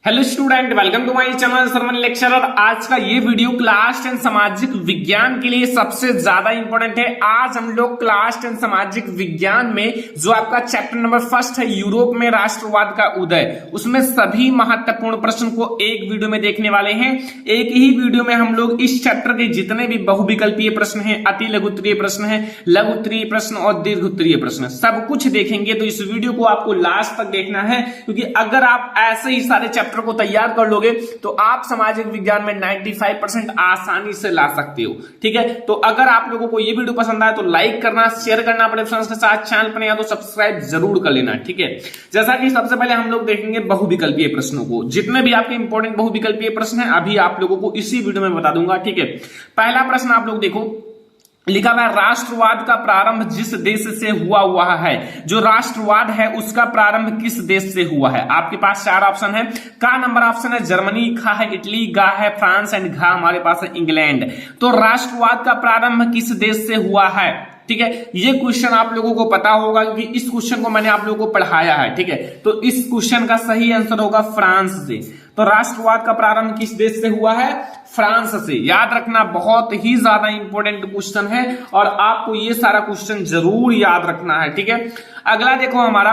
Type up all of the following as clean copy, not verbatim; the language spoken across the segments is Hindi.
Hello student, welcome to my channel सरमन लेक्चरर। आज का ये वीडियो क्लास 10 सामाजिक विज्ञान के लिए सबसे ज्यादा इंपॉर्टेंट है। आज हम लोग क्लास 10 सामाजिक विज्ञान में जो आपका चैप्टर नंबर फर्स्ट है, यूरोप में राष्ट्रवाद का उदय, उसमें सभी महत्वपूर्ण प्रश्न को एक वीडियो में देखने वाले हैं। एक ही वीडियो में हम लोग इस चैप्टर के जितने भी बहुविकल्पीय प्रश्न हैं, अति लघुत्तरीय प्रश्न है, लघुत्तरीय प्रश्न और दीर्घोत्तरीय प्रश्न सब कुछ देखेंगे। तो इस वीडियो को आपको लास्ट तक देखना है, क्योंकि अगर आप ऐसे ही सारे चैप्टर को तैयार कर लोगे तो आप सामाजिक विज्ञान में 95% आसानी से ला सकते हो। ठीक है, तो अगर आप लोगों को ये वीडियो पसंद आए तो लाइक करना, शेयर करना अपने फ्रेंड्स के साथ, चैनल पर या तो सब्सक्राइब जरूर कर लेना। ठीक है, जैसा कि सबसे पहले हम लोग देखेंगे बहुविकल्पीय प्रश्नों को। जितने भी आपके इंपॉर्टेंट बहुविकल्पीय प्रश्न है अभी आप लोगों को इसी वीडियो में बता दूंगा। ठीक है, पहला प्रश्न आप लोग देखो, लिखा हुआ है राष्ट्रवाद का प्रारंभ जिस देश से हुआ है। जो राष्ट्रवाद है उसका प्रारंभ किस देश से हुआ है? आपके पास चार ऑप्शन है। का नंबर ऑप्शन है जर्मनी, खा है इटली, गा है फ्रांस एंड घा हमारे पास है इंग्लैंड। तो राष्ट्रवाद का प्रारंभ किस देश से हुआ है? ठीक है, ये क्वेश्चन आप लोगों को पता होगा क्योंकि इस क्वेश्चन को मैंने आप लोगों को पढ़ाया है। ठीक है, तो इस क्वेश्चन का सही आंसर होगा फ्रांस से। तो राष्ट्रवाद का प्रारंभ किस देश से हुआ है? फ्रांस से। याद रखना, बहुत ही ज्यादा इंपॉर्टेंट क्वेश्चन है और आपको ये सारा क्वेश्चन जरूर याद रखना है। ठीक है, अगला देखो हमारा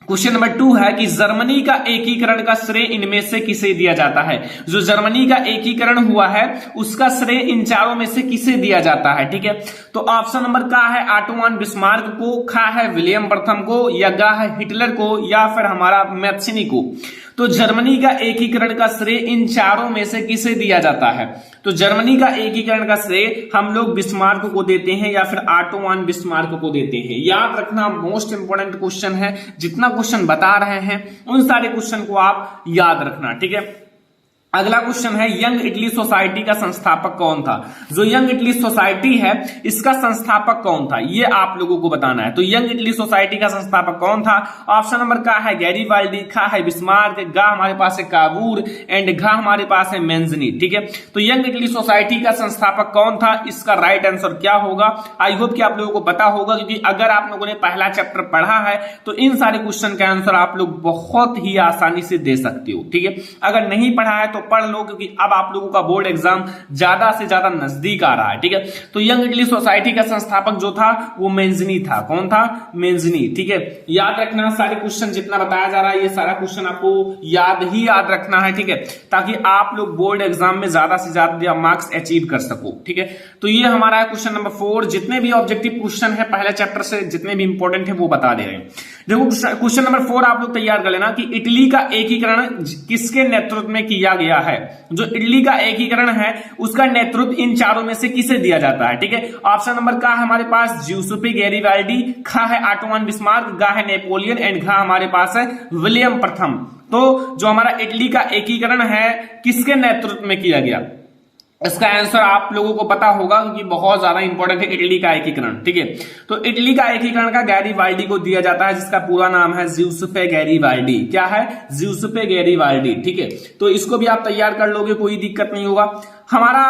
क्वेश्चन नंबर 2 है कि जर्मनी का एकीकरण का श्रेय इनमें से किसे दिया जाता है? जो जर्मनी का एकीकरण हुआ है उसका श्रेय इन चारों में से किसे दिया जाता है? ठीक है, तो ऑप्शन नंबर का है ऑटोमान बिस्मार्क को, खा है विलियम प्रथम को, या गा है हिटलर को, या फिर हमारा मैथ्सिनी को। तो जर्मनी का एकीकरण का श्रेय इन चारों में से किसे दिया जाता है? तो जर्मनी का एकीकरण का श्रेय हम लोग बिस्मार्क को देते हैं या फिर ऑटोमान बिस्मार्क को देते हैं। याद रखना, मोस्ट इंपोर्टेंट क्वेश्चन है। जितना क्वेश्चन बता रहे हैं उन सारे क्वेश्चन को आप याद रखना। ठीक है, अगला क्वेश्चन है यंग इटली सोसाइटी का संस्थापक कौन था? जो यंग इटली सोसाइटी है इसका संस्थापक कौन था ये आप लोगों को बताना है। तो यंग इटली सोसाइटी का संस्थापक कौन था? ऑप्शन नंबर का है गैरीबाल्डी, खा है बिस्मार्क, गा हमारे पास है काबूर एंड घा हमारे पास है मेंजनी। ठीक है, तो यंग इटली सोसाइटी का संस्थापक कौन था? इसका राइट आंसर क्या होगा? आई होप कि आप लोगों को पता होगा, क्योंकि अगर आप लोगों ने पहला चैप्टर पढ़ा है तो इन सारे क्वेश्चन का आंसर आप लोग बहुत ही आसानी से दे सकते हो। ठीक है, अगर नहीं पढ़ा है तो पढ़ लो, क्योंकि अब आप लोगों का बोर्ड एग्जाम ज्यादा से ज्यादा नजदीक आ रहा है। ठीक है, तो यंग इटली सोसाइटी का संस्थापक जो था वो मेंजनी था। कौन था? मेंजनी। ठीक है, याद रखना, सारे क्वेश्चन जितना बताया जा रहा है ये सारा क्वेश्चन आपको याद रखना है। ठीक है, ताकि आप लोग बोर्ड एग्जाम में ज्यादा से ज्यादा मार्क्स अचीव कर सको। ठीक है, तो ये हमारा है क्वेश्चन नंबर 4। जितने भी ऑब्जेक्टिव क्वेश्चन है पहले चैप्टर से, जितने भी इंपॉर्टेंट है वो बता दे रहे हैं। देखो क्वेश्चन नंबर 4 आप लोग तैयार कर लेना कि इटली का एकीकरण किसके नेतृत्व में किया गया है? जो इटली का एकीकरण है उसका नेतृत्व इन चारों में से किसे दिया जाता है? ठीक है, ऑप्शन नंबर का हमारे पास ज्यूसेppe गैरीबाल्डी, खा है ऑटोमान बिस्मार्क, गा है नेपोलियन एंड घा हमारे पास है विलियम प्रथम। तो जो हमारा इटली का एकीकरण है किसके नेतृत्व में किया गया? इसका आंसर आप लोगों को पता होगा क्योंकि बहुत ज्यादा इंपॉर्टेंट है इटली का एकीकरण। ठीक है, तो इटली का एकीकरण का गैरीबाल्डी को दिया जाता है, जिसका पूरा नाम है ज्यूसेppe गैरीबाल्डी। क्या है? ज्यूसेppe गैरीबाल्डी। ठीक है, तो इसको भी आप तैयार कर लोगे, कोई दिक्कत नहीं होगा। हमारा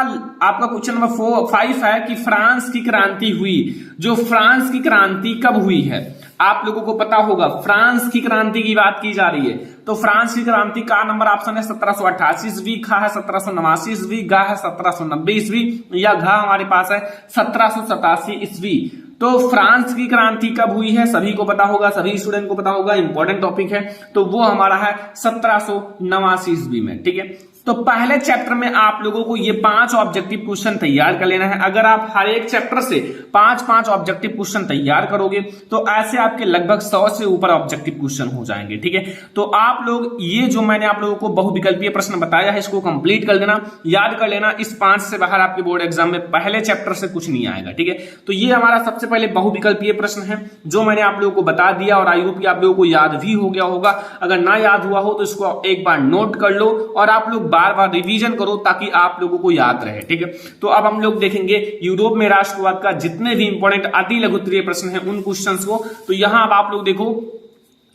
आपका क्वेश्चन नंबर 5 है कि फ्रांस की क्रांति हुई। जो फ्रांस की क्रांति कब हुई है? आप लोगों को पता होगा, फ्रांस की क्रांति की बात की जा रही है। तो फ्रांस की क्रांति का नंबर ऑप्शन है 1788 ईस्वी, खा है 1789 ईस्वी, गा है 1790 ईस्वी, या घा हमारे पास है 1787 ईस्वी। तो फ्रांस की क्रांति कब हुई है सभी को पता होगा, सभी स्टूडेंट को पता होगा, इंपॉर्टेंट टॉपिक है। तो वो हमारा है 1789 ईस्वी में। ठीक है, तो पहले चैप्टर में आप लोगों को ये 5 ऑब्जेक्टिव क्वेश्चन तैयार कर लेना है। अगर आप हर एक चैप्टर से 5-5 ऑब्जेक्टिव क्वेश्चन तैयार करोगे तो ऐसे आपके लगभग 100 से ऊपर ऑब्जेक्टिव क्वेश्चन हो जाएंगे। ठीक है, तो आप लोग ये जो मैंने आप लोगों को बहुविकल्पीय प्रश्न बताया है इसको कंप्लीट कर देना, याद कर लेना। इस 5 से बाहर आपके बोर्ड एग्जाम में पहले चैप्टर से कुछ नहीं आएगा। ठीक है, तो ये हमारा सबसे पहले बहुविकल्पीय प्रश्न है जो मैंने आप लोगों को बता दिया और आई होप कि आप लोगों को याद भी हो गया होगा। अगर ना याद हुआ हो तो इसको एक बार नोट कर लो और आप लोग बार बार रिवीजन करो ताकि आप लोगों को याद रहे। ठीक है, तो अब हम लोग देखेंगे यूरोप में राष्ट्रवाद का जितने भी इंपॉर्टेंट अति लघुत्तरीय प्रश्न हैं उन क्वेश्चंस को। तो यहां अब आप लोग देखो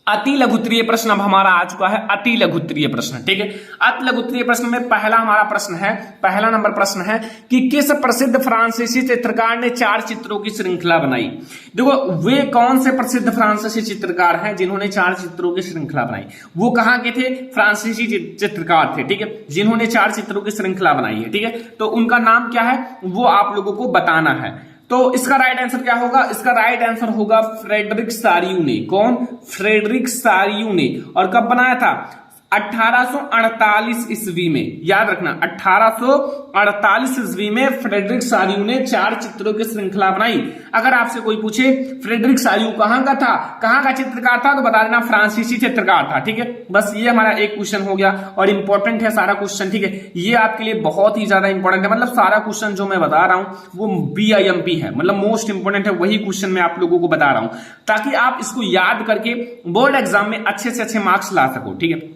अति लघुत्तरीय प्रश्न अब हमारा आ चुका है, अति लघुत्तरीय प्रश्न। ठीक है, अति लघुत्तरीय प्रश्न में पहला हमारा प्रश्न है, पहला नंबर प्रश्न है कि किस प्रसिद्ध फ्रांसीसी चित्रकार ने 4 चित्रों की श्रृंखला बनाई। देखो वे कौन से प्रसिद्ध फ्रांसीसी चित्रकार हैं जिन्होंने 4 चित्रों की श्रृंखला बनाई। वो कहाँ के थे? फ्रांसीसी चित्रकार थे। ठीक है, जिन्होंने 4 चित्रों की श्रृंखला बनाई है। ठीक है, तो उनका नाम क्या है वो आप लोगों को बताना है। तो इसका राइट आंसर क्या होगा? इसका राइट आंसर होगा फ्रेडरिक सारियू ने। कौन? फ्रेडरिक सारियू ने। और कब बनाया था? 1848 ईस्वी में। याद रखना 1848 ईस्वी में फ्रेडरिक सारियू ने 4 चित्रों की श्रृंखला बनाई। अगर आपसे कोई पूछे फ्रेडरिक सारियू कहां का था, कहां का चित्रकार था, तो बता देना फ्रांसीसी चित्रकार था। ठीक है, बस ये हमारा एक क्वेश्चन हो गया और इंपॉर्टेंट है सारा क्वेश्चन। ठीक है, ये आपके लिए बहुत ही ज्यादा इंपॉर्टेंट है, मतलब सारा क्वेश्चन जो मैं बता रहा हूं वो BIMP है, मतलब मोस्ट इंपॉर्टेंट है, वही क्वेश्चन मैं आप लोगों को बता रहा हूं ताकि आप इसको याद करके बोर्ड एग्जाम में अच्छे से अच्छे मार्क्स ला सको। ठीक है,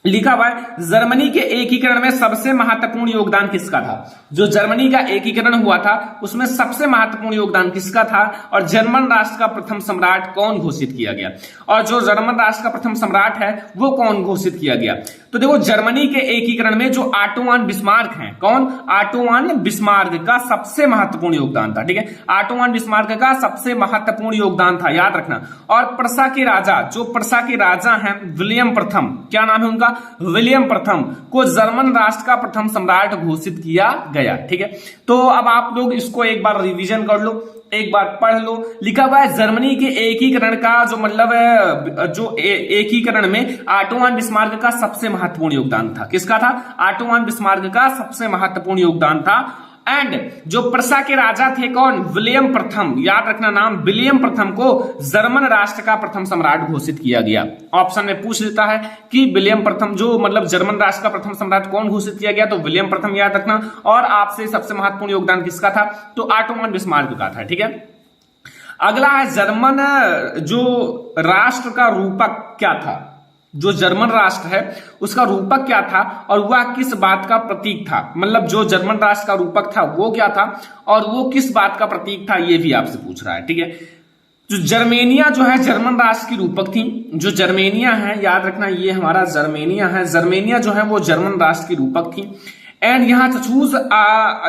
लिखा हुआ है जर्मनी के एकीकरण में सबसे महत्वपूर्ण योगदान किसका था। जो जर्मनी का एकीकरण हुआ था उसमें सबसे महत्वपूर्ण योगदान किसका था, और जर्मन राष्ट्र का प्रथम सम्राट कौन घोषित किया गया, और जो जर्मन राष्ट्र का प्रथम सम्राट है वो कौन घोषित किया गया। तो देखो जर्मनी के एकीकरण में जो ऑटो वन बिस्मार्क हैं, कौन? ऑटो वन बिस्मार्क का सबसे महत्वपूर्ण योगदान था। ठीक है, ऑटो वन बिस्मार्क का सबसे महत्वपूर्ण योगदान था, याद रखना। और प्रसा के राजा, जो प्रसा के राजा हैं विलियम प्रथम, क्या नाम है उनका? विलियम प्रथम को जर्मन राष्ट्र का प्रथम सम्राट घोषित किया गया। ठीक है, तो अब आप लोग इसको एक बार रिवीजन कर लो, एक बार पढ़ लो। लिखा हुआ है जर्मनी के एकीकरण का जो मतलब है, जो एकीकरण में ऑटो वन बिस्मार्क का सबसे महत्वपूर्ण योगदान था। किसका था? ऑटो वन बिस्मार्क का सबसे महत्वपूर्ण योगदान था। एंड जो प्रसा के राजा थे कौन? विलियम प्रथम, याद रखना नाम, विलियम प्रथम को जर्मन राष्ट्र का प्रथम सम्राट घोषित किया गया। ऑप्शन में पूछ लेता है कि विलियम प्रथम जो मतलब जर्मन राष्ट्र का प्रथम सम्राट कौन घोषित किया गया, तो विलियम प्रथम याद रखना। और आपसे सबसे महत्वपूर्ण योगदान किसका था, तो ऑटो वन बिस्मार्क का था। ठीक है, अगला है जर्मन जो राष्ट्र का रूपक क्या था। जो जर्मन राष्ट्र है उसका रूपक क्या था और वह किस बात का प्रतीक था, मतलब जो जर्मन राष्ट्र का रूपक था वो क्या था और वो किस बात का प्रतीक था, ये भी आपसे पूछ रहा है। ठीक है, जो जर्मेनिया जो है जर्मन राष्ट्र की रूपक थी। जो जर्मेनिया है, याद रखना ये हमारा जर्मेनिया है, जर्मेनिया जो है वो जर्मन राष्ट्र की रूपक थी। एंड यहां चूज,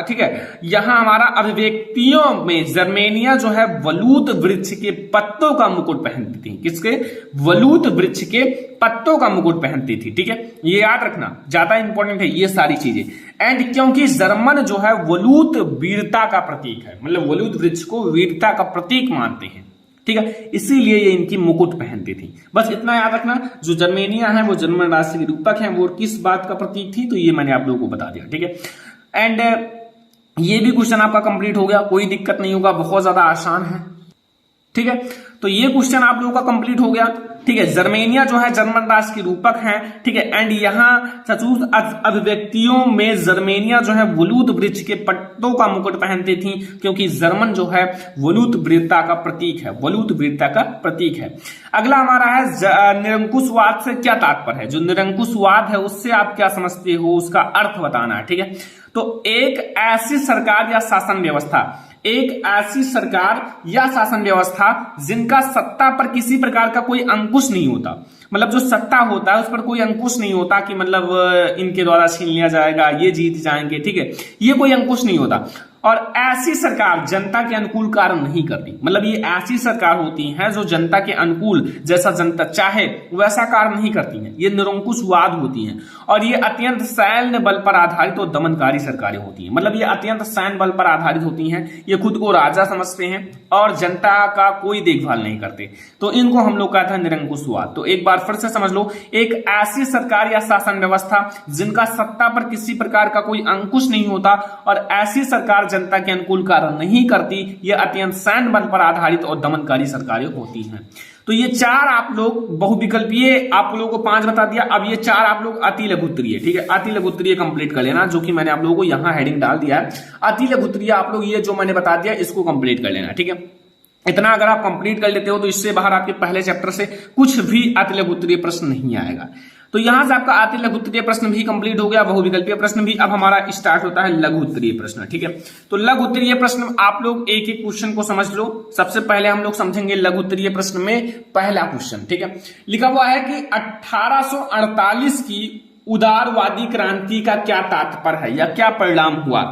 ठीक है, यहां हमारा अभिव्यक्तियों में जर्मेनिया जो है वलूत वृक्ष के पत्तों का मुकुट पहनती थी। किसके? वलूत वृक्ष के पत्तों का मुकुट पहनती थी। ठीक है, ये याद रखना, ज्यादा इंपॉर्टेंट है ये सारी चीजें। एंड क्योंकि जर्मन जो है वलूत वीरता का प्रतीक है, मतलब वलूत वृक्ष को वीरता का प्रतीक मानते हैं। ठीक है, इसीलिए ये इनकी मुकुट पहनती थी। बस इतना याद रखना, जो जर्मेनिया है वो जर्मन राष्ट्र की रूपक है, वो किस बात का प्रतीक थी, तो ये मैंने आप लोगों को बता दिया। ठीक है, एंड ये भी क्वेश्चन आपका कंप्लीट हो गया, कोई दिक्कत नहीं होगा, बहुत ज्यादा आसान है। ठीक है, तो ये क्वेश्चन आप लोगों का कंप्लीट हो गया। ठीक है, जर्मेनिया जो है जर्मन राष्ट्र की रूपक है। ठीक है, एंड यहां चतुर्थ अभिव्यक्तियों में जर्मेनिया जो है वलूत वृक्ष के पत्तों का मुकुट पहनती थी, क्योंकि जर्मन जो है वलूत वीरता का प्रतीक है, वलूत वीरता का प्रतीक है। अगला हमारा है निरंकुशवाद से क्या तात्पर्य है। जो निरंकुशवाद है उससे आप क्या समझते हो, उसका अर्थ बताना है। ठीक है, तो एक ऐसी सरकार या शासन व्यवस्था, एक ऐसी सरकार या शासन व्यवस्था जिनका सत्ता पर किसी प्रकार का कोई अंकुश नहीं होता, मतलब जो सत्ता होता है उस पर कोई अंकुश नहीं होता कि मतलब इनके द्वारा छीन लिया जाएगा, ये जीत जाएंगे। ठीक है, ये कोई अंकुश नहीं होता। और ऐसी सरकार जनता के अनुकूल कार्य नहीं करती, मतलब ये ऐसी सरकार होती है जो जनता के अनुकूल, जैसा जनता चाहे वैसा कार्य नहीं करती हैं, ये निरंकुशवाद होती हैं। और ये अत्यंत सैन्य बल पर आधारित और दमनकारी सरकारें होती हैं, मतलब ये अत्यंत सैन्य बल पर आधारित होती हैं। ये खुद को राजा समझते हैं और जनता का कोई देखभाल नहीं करते, तो इनको हम लोग कहते हैं निरंकुशवाद। तो एक बार फिर से समझ लो, एक ऐसी सरकार या शासन व्यवस्था जिनका सत्ता पर किसी प्रकार का कोई अंकुश नहीं होता और ऐसी सरकार जनता के अनुकूल कार्य नहीं करती, ये अत्यंत सैन्य बल पर आधारित और दमनकारी सरकारें होती हैं। तो ये 4 आप लोग बहुविकल्पीय, आप लोगों को 5 बता दिया। अब ये 4 आप लोग अति लघुत्तरीय, ठीक है, अति लघुत्तरीय कंप्लीट कर लेना, जो कि मैंने आप लोगों को यहां हेडिंग डाल दिया है। अति लघुत्तरीय आप लोग ये जो मैंने बता दिया इसको कंप्लीट कर लेना। ठीक है, इतना अगर आप कंप्लीट कर लेते हो तो इससे बाहर आपके पहले चैप्टर से कुछ भी अति लघु उत्तरीय प्रश्न नहीं आएगा। तो यहां से आपका अति लघु उत्तरीय प्रश्न भी कंप्लीट हो गया, बहुविकल्पीय प्रश्न भी। अब हमारा स्टार्ट होता है लघु उत्तरीय प्रश्न, ठीक है। तो लघु उत्तरीय प्रश्न आप लोग एक एक क्वेश्चन को समझ लो। सबसे पहले हम लोग समझेंगे लघु उत्तरीय प्रश्न में पहला क्वेश्चन, ठीक है। लिखा हुआ है कि 1848 की उदारवादी क्रांति का क्या तात्पर्य है या क्या परिणाम हुआ।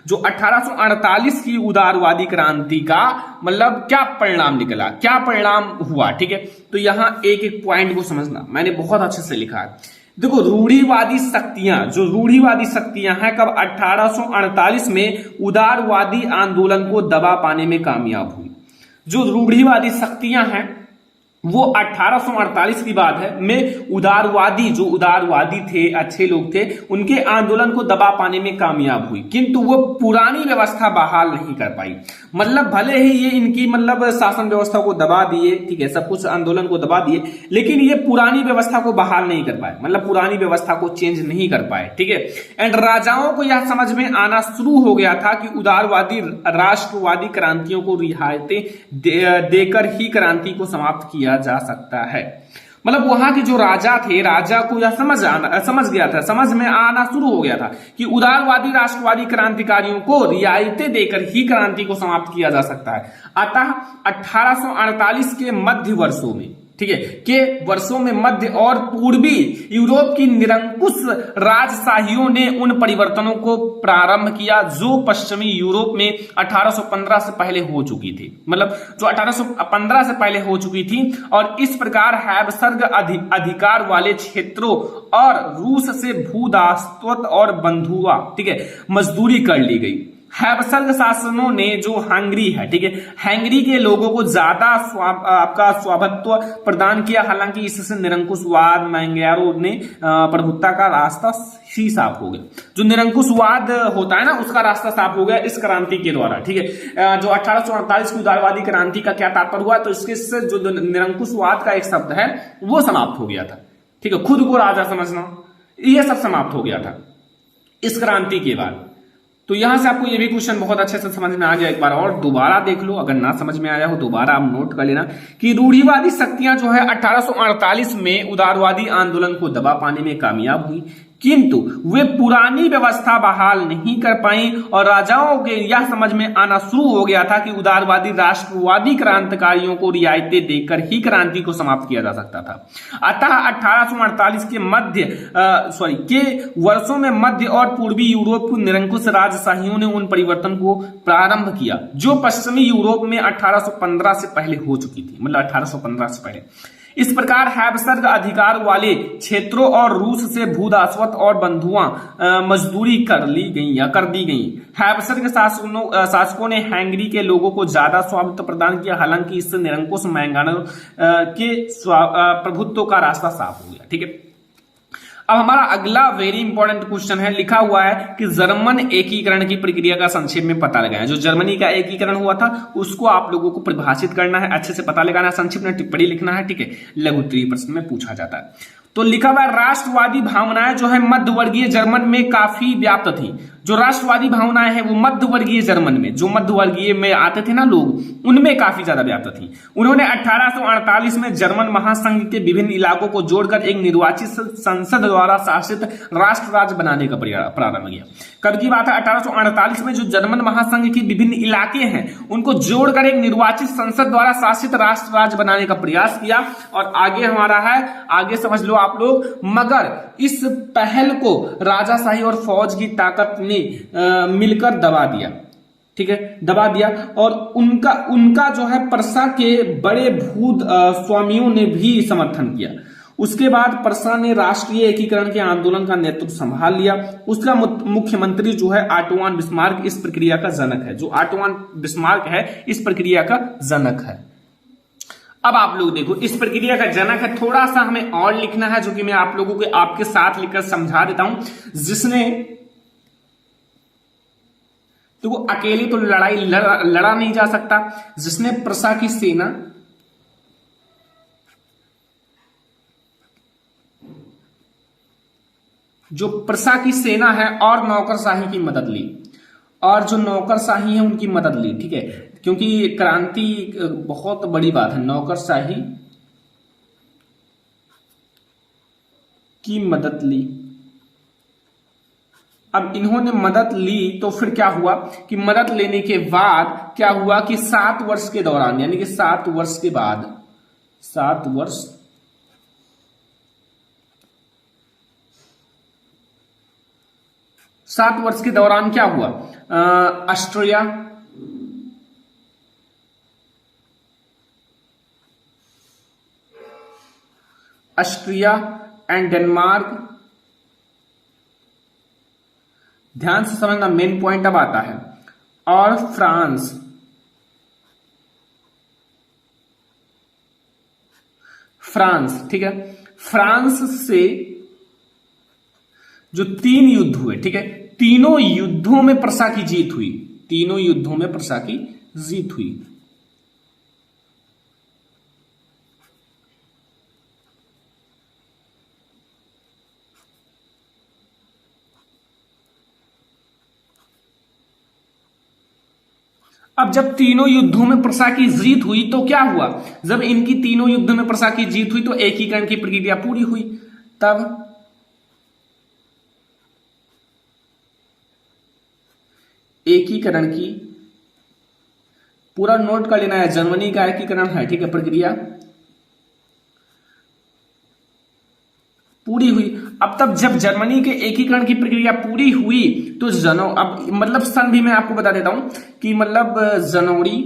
जो 1848 की उदारवादी क्रांति का मतलब क्या परिणाम निकला, क्या परिणाम हुआ, ठीक है। तो यहां एक एक पॉइंट को समझना, मैंने बहुत अच्छे से लिखा है। देखो, रूढ़िवादी शक्तियां हैं कब 1848 में उदारवादी आंदोलन को दबा पाने में कामयाब हुई। जो रूढ़िवादी शक्तियां हैं वो 1848 की बात है में उदारवादी, जो उदारवादी थे, अच्छे लोग थे, उनके आंदोलन को दबा पाने में कामयाब हुई, किंतु वो पुरानी व्यवस्था बहाल नहीं कर पाई। मतलब भले ही ये इनकी मतलब शासन व्यवस्था को दबा दिए, ठीक है, सब कुछ आंदोलन को दबा दिए, लेकिन ये पुरानी व्यवस्था को बहाल नहीं कर पाए, मतलब पुरानी व्यवस्था को चेंज नहीं कर पाए, ठीक है। एंड राजाओं को यह समझ में आना शुरू हो गया था कि उदारवादी राष्ट्रवादी क्रांतियों को रियायतें देकर ही क्रांति को समाप्त किया जा सकता है। मतलब वहां के जो राजा थे, राजा को यह समझ में आना शुरू हो गया था कि उदारवादी राष्ट्रवादी क्रांतिकारियों को रियायतें देकर ही क्रांति को समाप्त किया जा सकता है। अतः 1848 के मध्य वर्षों में, ठीक है, के वर्षों में मध्य और पूर्वी यूरोप की निरंकुश राजशाहियों ने उन परिवर्तनों को प्रारंभ किया जो पश्चिमी यूरोप में 1815 से पहले हो चुकी थी, मतलब जो 1815 से पहले हो चुकी थी। और इस प्रकार हैबसबर्ग अधिकार वाले क्षेत्रों और रूस से भूदासत्व और बंधुआ, ठीक है, मजदूरी कर ली गई। हैबसबर्ग शासनों ने जो हंगरी है, ठीक है, हंगरी के लोगों को ज्यादा आपका स्वामित्व प्रदान किया, हालांकि इससे निरंकुशवाद मैंगैरो ने प्रभुत्ता का रास्ता ही साफ हो गया। जो निरंकुशवाद होता है ना, उसका रास्ता साफ हो गया इस क्रांति के द्वारा, ठीक है। जो 1848 की उदारवादी क्रांति का क्या तात्पर्य हुआ, तो इसके से जो निरंकुशवाद का एक शब्द है वो समाप्त हो गया था, ठीक है। खुद को राजा समझना, यह सब समाप्त हो गया था इस क्रांति के बाद। तो यहां से आपको ये भी क्वेश्चन बहुत अच्छे से समझ में आ गया। एक बार और दोबारा देख लो, अगर ना समझ में आया हो दोबारा आप नोट कर लेना कि रूढ़िवादी शक्तियां जो है 1848 में उदारवादी आंदोलन को दबा पाने में कामयाब हुई, किंतु वे पुरानी व्यवस्था बहाल नहीं कर पाई और राजाओं के यह समझ में आना शुरू हो गया था कि उदारवादी राष्ट्रवादी क्रांतिकारियों को रियायतें देकर ही क्रांति को समाप्त किया जा सकता था। अतः 1848 के वर्षों में मध्य और पूर्वी यूरोप की निरंकुश राजशाहियों ने उन परिवर्तन को प्रारंभ किया जो पश्चिमी यूरोप में 1815 से पहले हो चुकी थी, मतलब 1815 से पहले। इस प्रकार हैबसबर्ग अधिकार वाले क्षेत्रों और रूस से भूदासवत और बंधुआ मजदूरी कर दी गई। हैबसबर्ग शासकों ने हंगरी के लोगों को ज्यादा स्वामित्व प्रदान किया, हालांकि इससे निरंकुश मैंगैरो के प्रभुत्व का रास्ता साफ हो गया, ठीक है। अब हमारा अगला वेरी इंपॉर्टेंट क्वेश्चन है, लिखा हुआ है कि जर्मन एकीकरण की प्रक्रिया का संक्षेप में पता लगाएं। जो जर्मनी का एकीकरण हुआ था उसको आप लोगों को परिभाषित करना है, अच्छे से पता लगाना है, संक्षिप्त में टिप्पणी लिखना है, ठीक है। लघु उत्तरीय प्रश्न में पूछा जाता है। तो लिखा हुआ राष्ट्रवादी भावनाएं जो है मध्यवर्गीय जर्मन में काफी व्याप्त थी। जो राष्ट्रवादी भावनाएं हैं वो मध्यवर्गीय जर्मन में, जो मध्यवर्गीय में आते थे ना लोग, उनमें काफी ज्यादा व्याप्त थी। उन्होंने 1848 में जर्मन महासंघ के विभिन्न इलाकों को जोड़कर एक निर्वाचित संसद द्वारा शासित राष्ट्र राज्य बनाने का प्रारंभ किया। कब की बात है? 1848 में जो जर्मन महासंघ के विभिन्न इलाके हैं उनको जोड़कर एक निर्वाचित संसद द्वारा शासित राष्ट्र राज्य बनाने का प्रयास किया। और आगे हमारा है, आगे समझ लो आप लोग, मगर इस पहल को राजाशाही और फौज की ताकत ने मिलकर दबा दिया, ठीक है, दबा दिया। और उनका जो है प्रसा के बड़े भूत स्वामियों ने भी समर्थन किया। उसके बाद प्रसा ने राष्ट्रीय एकीकरण के आंदोलन का नेतृत्व संभाल लिया। उसका मुख्यमंत्री जो है ऑटोवान बिस्मार्क इस प्रक्रिया का जनक है। जो ऑटोवान बिस्मार्क है इस प्रक्रिया का जनक है। अब आप लोग देखो, इस प्रक्रिया का जनक है, थोड़ा सा हमें और लिखना है, जो कि मैं आप लोगों को आपके साथ लिखकर समझा देता हूं। जिसने तो वो अकेले तो लड़ाई लड़ा नहीं जा सकता। जिसने प्रसा की सेना जो प्रसा की सेना है और नौकरशाही की मदद ली और जो नौकरशाही है उनकी मदद ली। ठीक है, क्योंकि क्रांति बहुत बड़ी बात है, नौकरशाही की मदद ली। अब इन्होंने मदद ली तो फिर क्या हुआ कि मदद लेने के बाद क्या हुआ कि 7 वर्ष के दौरान, यानी कि 7 वर्ष के बाद, 7 वर्ष के दौरान क्या हुआ, ऑस्ट्रिया एंड डेनमार्क, ध्यान से समझना, मेन पॉइंट अब आता है, और फ्रांस, ठीक है, फ्रांस से जो 3 युद्ध हुए, ठीक है, तीनों युद्धों में प्रशा की जीत हुई, तीनों युद्धों में प्रशा की जीत हुई। अब जब तीनों युद्धों में प्रशा की जीत हुई तो क्या हुआ, जब इनकी तीनों युद्धों में प्रशा की जीत हुई तो एकीकरण की प्रक्रिया पूरी हुई। तब एकीकरण की, पूरा नोट कर लेना है, जर्मनी का एकीकरण है, ठीक है, प्रक्रिया पूरी हुई। अब तब जब जर्मनी के एकीकरण की प्रक्रिया पूरी हुई तो अब मतलब सन भी मैं आपको बता देता हूं कि मतलब जनवरी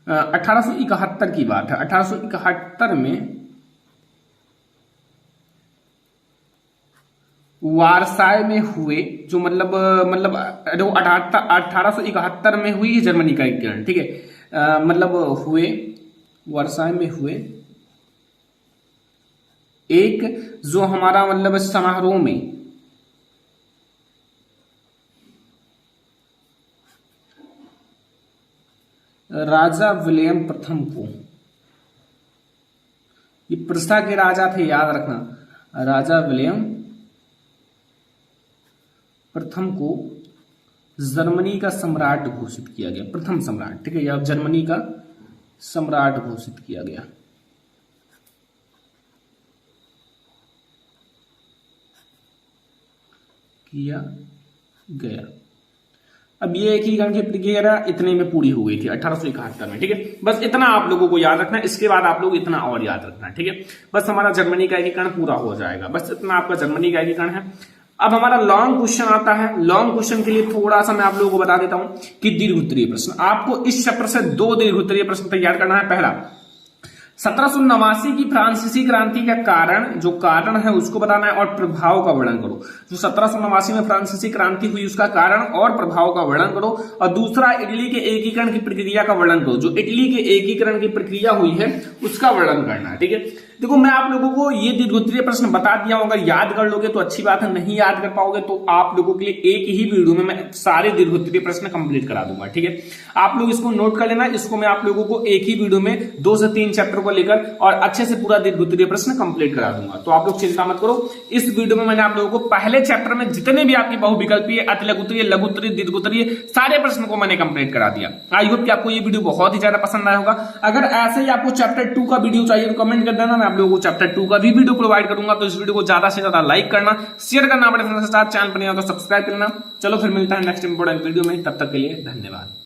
1871 की बात है। 1871 में वारसाय में हुए, जो मतलब 1871 में हुई जर्मनी का एकीकरण, ठीक है, मतलब हुए वारसाय में हुए एक जो हमारा मतलब समारोह में राजा विलियम प्रथम को, ये प्रशा के राजा थे, याद रखना, राजा विलियम प्रथम को जर्मनी का सम्राट घोषित किया गया, प्रथम सम्राट, ठीक है, या जर्मनी का सम्राट घोषित किया गया। अब ये एकीकरण की प्रक्रिया इतने में पूरी हो गई थी 1871 में, ठीक है, बस इतना आप लोगों को याद रखना है। इसके बाद आप लोग इतना और याद रखना है, ठीक है, बस हमारा जर्मनी का एकीकरण पूरा हो जाएगा, बस इतना आपका जर्मनी का एकीकरण है। अब हमारा लॉन्ग क्वेश्चन आता है। लॉन्ग क्वेश्चन के लिए थोड़ा सा मैं आप लोगों को बता देता हूं कि दीर्घ उत्तरीय प्रश्न, आपको इस चैप्टर से 2 दीर्घ उत्तरीय प्रश्न तैयार करना है। पहला, 1789 की फ्रांसीसी क्रांति का कारण, जो कारण है उसको बताना है और प्रभाव का वर्णन करो। जो 1789 में फ्रांसीसी क्रांति हुई उसका कारण और प्रभाव का वर्णन करो। और दूसरा, इटली के एकीकरण की प्रक्रिया का वर्णन करो। जो इटली के एकीकरण की प्रक्रिया हुई है उसका वर्णन करना है, ठीक है। देखो, मैं आप लोगों को ये दीर्घोत्तरीय प्रश्न बता दिया हूं, अगर याद कर लोगे तो अच्छी बात है, नहीं याद कर पाओगे तो आप लोगों के लिए एक ही वीडियो में मैं सारे दीर्घोत्तरीय प्रश्न कंप्लीट करा दूंगा, ठीक है। आप लोग इसको नोट कर लेना, इसको मैं आप लोगों को एक ही वीडियो में 2 से 3 चैप्टर को लेकर और अच्छे से पूरा दीर्घोत्तरीय प्रश्न कंप्लीट करा दूंगा, तो आप लोग चिंता मत करो। इस वीडियो में मैंने आप लोगों को पहले चैप्टर में जितने भी आपकी बहुविकल्पीय, अतिलघुत्तरीय, लघुत्तरीय, दीर्घोत्तरीय सारे प्रश्न को मैंने कंप्लीट करा दिया। आई होप कि आपको ये वीडियो बहुत ही ज्यादा पसंद आया होगा। अगर ऐसे ही आपको चैप्टर 2 का वीडियो चाहिए तो कमेंट कर देना, मैं आप लोगों को चैप्टर 2 का भी वीडियो प्रोवाइड करूंगा। तो इस वीडियो को ज्यादा से ज्यादा लाइक करना, शेयर करना, बड़े फ्रेंड्स के साथ, चैनल पर नहीं हो तो सब्सक्राइब करना। चलो फिर मिलता है नेक्स्ट इंपोर्टेंट वीडियो में, तब तक के लिए धन्यवाद।